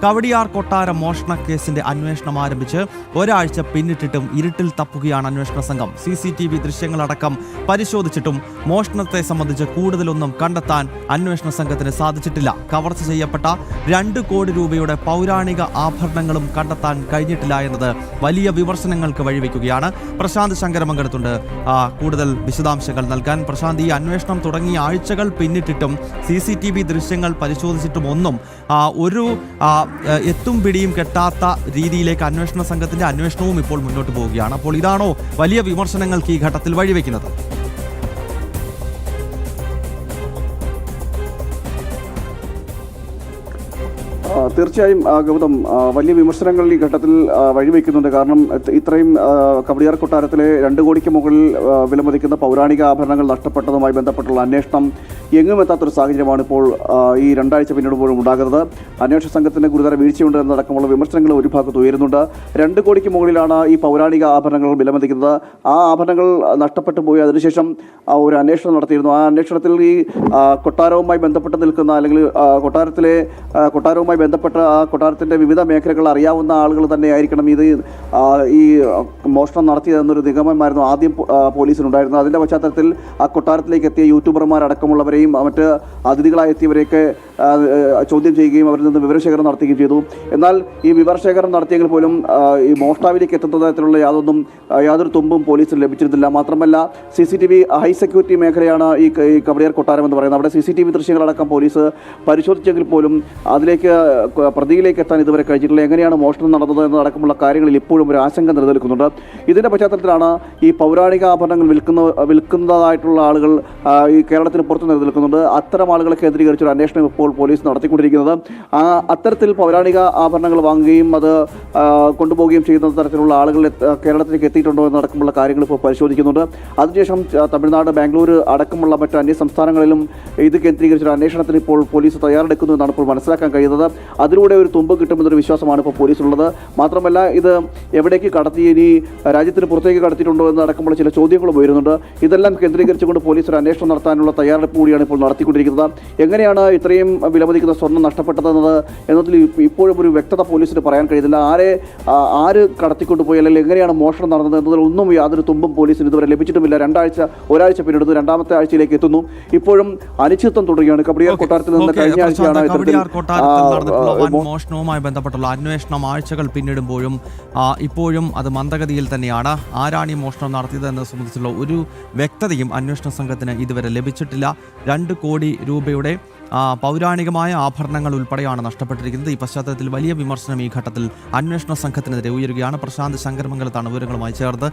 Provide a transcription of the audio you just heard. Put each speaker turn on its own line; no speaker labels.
കവടിയാർ കൊട്ടാരം മോഷണക്കേസിന്റെ അന്വേഷണം ആരംഭിച്ച് ഒരാഴ്ച പിന്നിട്ടിട്ടും ഇരുട്ടിൽ തപ്പുകയാണ് അന്വേഷണ സംഘം. CCTV ദൃശ്യങ്ങളടക്കം പരിശോധിച്ചിട്ടും മോഷണത്തെ സംബന്ധിച്ച് കൂടുതലൊന്നും കണ്ടെത്താൻ അന്വേഷണ സംഘത്തിന് സാധിച്ചിട്ടില്ല. കവർച്ച ചെയ്യപ്പെട്ട 2 കോടി രൂപയുടെ പൗരാണിക ആഭരണങ്ങളും കണ്ടെത്താൻ കഴിഞ്ഞിട്ടില്ല എന്നത് വലിയ വിമർശനങ്ങൾക്ക് വഴിവെക്കുകയാണ്. പ്രശാന്ത് ശങ്കരമംഗലത്തുണ്ട് കൂടുതൽ വിശദാംശങ്ങൾ നൽകാൻ. പ്രശാന്ത്, ഈ അന്വേഷണം തുടങ്ങിയ ആഴ്ചകൾ പിന്നിട്ടിട്ടും CCTV ദൃശ്യങ്ങൾ പരിശോധിച്ചിട്ടും ഒന്നും ഒരു എത്തും പിടിയും കെട്ടാത്ത രീതിയിലേക്ക് അന്വേഷണ സംഘത്തിന്റെ അന്വേഷണവും ഇപ്പോൾ മുന്നോട്ട് പോവുകയാണ്. അപ്പോൾ ഇതാണോ വലിയ വിമർശനങ്ങൾക്ക് ഈ ഘട്ടത്തിൽ വഴിവെക്കുന്നത്?
തീർച്ചയായും ഗൗതം, വലിയ വിമർശനങ്ങൾ ഈ ഘട്ടത്തിൽ വഴിവെക്കുന്നുണ്ട്. കാരണം ഇത്രയും കവടിയാർ കൊട്ടാരത്തിലെ 2 കോടിക്ക് മുകളിൽ വിലമതിക്കുന്ന പൗരാണിക ആഭരണങ്ങൾ നഷ്ടപ്പെട്ടതുമായി ബന്ധപ്പെട്ടുള്ള അന്വേഷണം എങ്ങും എത്താത്തൊരു സാഹചര്യമാണ് ഇപ്പോൾ ഈ 2 ആഴ്ച പിന്നിടുമ്പോഴും ഉണ്ടാകുന്നത്. അന്വേഷണ സംഘത്തിന് ഗുരുതര വീഴ്ചയുണ്ട് എന്നടക്കമുള്ള വിമർശനങ്ങൾ ഒരു ഭാഗത്ത് ഉയരുന്നുണ്ട്. 2 കോടിക്ക് മുകളിലാണ് ഈ പൗരാണിക ആഭരണങ്ങൾ വിലമതിക്കുന്നത്. ആ ആഭരണങ്ങൾ നഷ്ടപ്പെട്ടു പോയി അതിനുശേഷം ഒരു അന്വേഷണം നടത്തിയിരുന്നു. ആ അന്വേഷണത്തിൽ ഈ കൊട്ടാരവുമായി ബന്ധപ്പെട്ട് നിൽക്കുന്ന അല്ലെങ്കിൽ കൊട്ടാരവുമായി ബന്ധപ്പെട്ട ആ കൊട്ടാരത്തിൻ്റെ വിവിധ മേഖലകൾ അറിയാവുന്ന ആളുകൾ തന്നെയായിരിക്കണം ഇത് ഈ മോഷണം നടത്തിയതെന്നൊരു നിഗമനമായിരുന്നു ആദ്യം പോലീസിനുണ്ടായിരുന്നത്. അതിൻ്റെ പശ്ചാത്തലത്തിൽ ആ കൊട്ടാരത്തിലേക്ക് എത്തിയ യൂട്യൂബർമാരടക്കമുള്ളവരെയും മറ്റ് അതിഥികളായി എത്തിയവരെയൊക്കെ ചോദ്യം ചെയ്യുകയും അവരിൽ നിന്ന് വിവരശേഖരണം നടത്തുകയും ചെയ്തു. എന്നാൽ ഈ വിവരശേഖരണം നടത്തിയെങ്കിൽ പോലും ഈ മോഷ്ടാവിലേക്ക് എത്തുന്ന തരത്തിലുള്ള യാതൊരു തുമ്പും പോലീസിന് ലഭിച്ചിരുന്നില്ല. മാത്രമല്ല CCTV ഹൈ സെക്യൂരിറ്റി മേഖലയാണ് ഈ കവടിയാർ കൊട്ടാരം എന്ന് പറയുന്നത്. അവിടെ CCTV ദൃശ്യങ്ങളടക്കം പോലീസ് പരിശോധിച്ചെങ്കിൽ പോലും അതിലേക്ക് പ്രതിയിലേക്ക് എത്താൻ ഇതുവരെ കഴിഞ്ഞിട്ടില്ല. എങ്ങനെയാണ് മോഷണം നടന്നത് എന്നതടക്കമുള്ള കാര്യങ്ങളിൽ ഇപ്പോഴും ഒരു ആശങ്ക നിലനിൽക്കുന്നുണ്ട്. ഇതിൻ്റെ പശ്ചാത്തലത്തിലാണ് ഈ പൗരാണിക ആഭരണങ്ങൾ വിൽക്കുന്നതായിട്ടുള്ള ആളുകൾ ഈ കേരളത്തിന് പുറത്ത് നിലനിൽക്കുന്നുണ്ട്. അത്തരം ആളുകളെ കേന്ദ്രീകരിച്ചൊരു അന്വേഷണം ഇപ്പോൾ പോലീസ് നടത്തിക്കൊണ്ടിരിക്കുന്നത്. അത്തരത്തിൽ പൗരാണിക ആഭരണങ്ങൾ വാങ്ങുകയും അത് കൊണ്ടുപോവുകയും ചെയ്യുന്ന തരത്തിലുള്ള ആളുകൾ കേരളത്തിലേക്ക് എത്തിയിട്ടുണ്ടോ എന്നടക്കമുള്ള കാര്യങ്ങൾ ഇപ്പോൾ പരിശോധിക്കുന്നുണ്ട്. അതിനുശേഷം തമിഴ്നാട്, ബാംഗ്ലൂർ അടക്കമുള്ള മറ്റ് അന്യ സംസ്ഥാനങ്ങളിലും ഇത് കേന്ദ്രീകരിച്ചൊരു അന്വേഷണത്തിന് ഇപ്പോൾ പോലീസ് തയ്യാറെടുക്കുന്നു എന്നാണ് ഇപ്പോൾ മനസ്സിലാക്കാൻ കഴിയുന്നത്. അതിലൂടെ ഒരു തുമ്പ് കിട്ടുമെന്നൊരു വിശ്വാസമാണ് ഇപ്പോൾ പോലീസിനുള്ളത്. മാത്രമല്ല, ഇത് എവിടേക്ക് കടത്തി, ഇനി രാജ്യത്തിന് പുറത്തേക്ക് കടത്തിയിട്ടുണ്ടോ എന്നടക്കമുള്ള ചില ചോദ്യങ്ങളും ഉയരുന്നുണ്ട്. ഇതെല്ലാം കേന്ദ്രീകരിച്ചുകൊണ്ട് പോലീസ് ഒരു അന്വേഷണം നടത്താനുള്ള തയ്യാറെടുപ്പ് കൂടിയാണ് ഇപ്പോൾ നടത്തിക്കൊണ്ടിരിക്കുന്നത്. എങ്ങനെയാണ് ഇത്രയും വിലമതിക്കുന്ന സ്വർണ്ണം എന്നതിൽ ഇപ്പോഴും ഒരു വ്യക്തത പോലീസിന് പറയാൻ കഴിയുന്നില്ല. ആര് കടത്തിക്കൊണ്ടുപോയി അല്ലെങ്കിൽ എങ്ങനെയാണ് മോഷണം നടന്നത് എന്നതിലൊന്നും യാതൊരു തുമ്പും പോലീസിന് ഇതുവരെ ലഭിച്ചിട്ടുമില്ല. ഒരാഴ്ച പിന്നിടുന്നു, 2ാമത്തെ ആഴ്ചയിലേക്ക് എത്തുന്നു. ഇപ്പോഴും അനിശ്ചിതത്വം തുടരുകയാണ്. കവടിയാർ കൊട്ടാരത്തിൽ നിന്ന് കഴിഞ്ഞ ആഴ്ചയാണ്
മോഷണവുമായി ബന്ധപ്പെട്ടുള്ള അന്വേഷണം ആഴ്ചകൾ പിന്നിടുമ്പോഴും ഇപ്പോഴും അത് മന്ദഗതിയിൽ തന്നെയാണ്. ആരാണ് ഈ മോഷണം നടത്തിയത് എന്നത് സംബന്ധിച്ചുള്ള ഒരു വ്യക്തതയും അന്വേഷണ സംഘത്തിന് ഇതുവരെ ലഭിച്ചിട്ടില്ല. 2 കോടി രൂപയുടെ പൗരാണികമായ ആഭരണങ്ങൾ ഉൾപ്പെടെയാണ് നഷ്ടപ്പെട്ടിരിക്കുന്നത്. ഈ പശ്ചാത്തലത്തിൽ വലിയ വിമർശനം ഈ ഘട്ടത്തിൽ അന്വേഷണ സംഘത്തിനെതിരെ ഉയരുകയാണ്. പ്രശാന്ത് ശങ്കരമംഗലത്താണ് വിവരങ്ങളുമായി ചേർത്ത്.